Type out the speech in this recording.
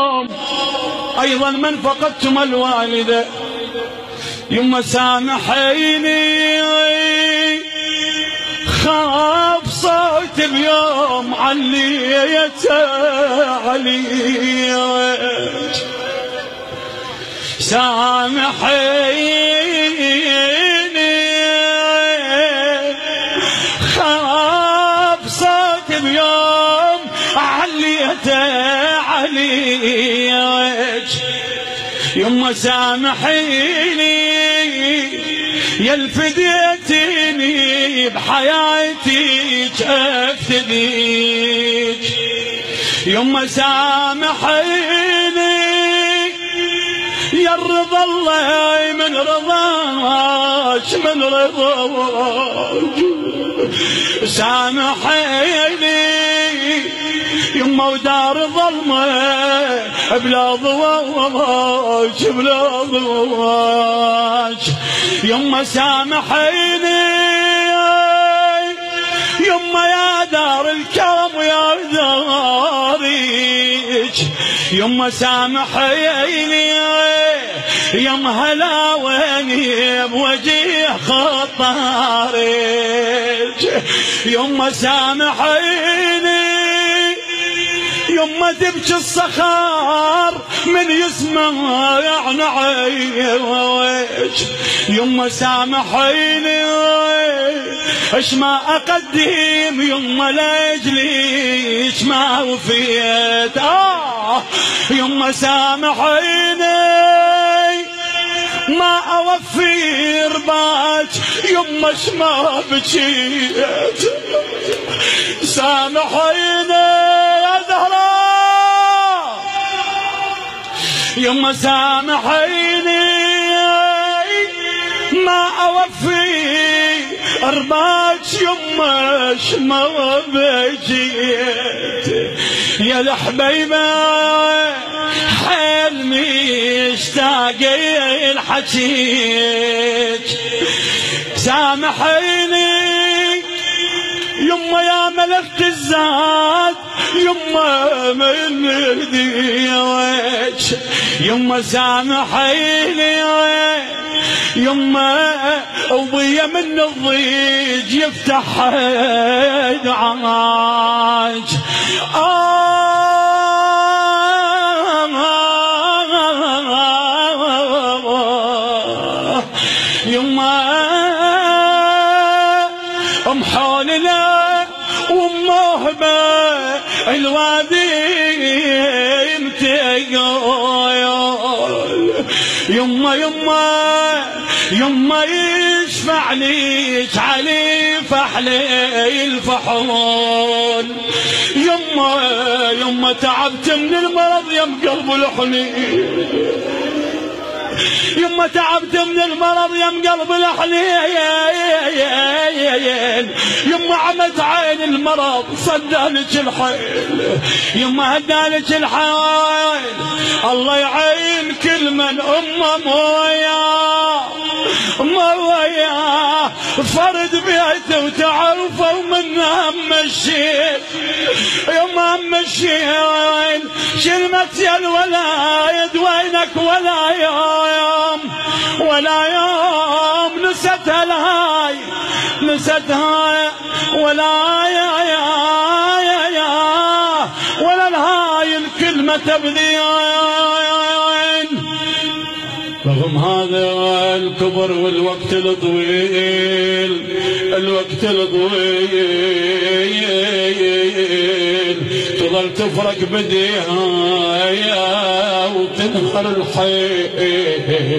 أيضا من فقدتم الوالدة يما سامحيني، خاف صوت اليوم عليت عليك، سامحيني خاف صوت اليوم عليت عليك، يما سامحيني يا الفديتيني بحياتك افتديك، يما سامحيني يا الرضا الله من رضاك من رضاك، سامحيني يما ودار ظلمه بلا ضواج بلا ضواج، يما سامحيني يما يا دار الكرم ويا دارك، يما سامحيني يما هلا ويني بوجه خطارك، يما سامحيني يما تبكي الصخار من يسمع نعيش، يما سامحيني اش ما اقدم يما لاجليش ما وفيت، يما سامحيني ما اوفي رباك يما اش ما بكيت، سامحيني يما سامحيني ما اوفي رباك يما شما بجيت، يا الحبيبه حيل مشتاق الحكيك، سامحيني يما يا ملكة الزاد يما من ايديك، يما سامحيني يما وضيا من الضيج يفتح دعاج، يما محولنا ومهبه الوادي يمتقل، يما يما يما يشفع ليك علي فحلي الفحول، يما يما تعبت من المرض يم قلب الحنين، يما تعبت من المرض يم قلب الحنين، يما عمت عين المرض صدالك الحيل، يما هدالك الحيل، الله يعين كل من امه موياه فرد بيته وتعرفه ومنها مشيت، يما مشيت شلمت يا الولايد وينك ولا يوم ولا يوم نستها الهاي نستها ولا يا ولا الهاي الكلمة تبذين، رغم هذا الكبر والوقت الطويل الوقت الطويل تظل تفرق بديها وتنهر الحيل.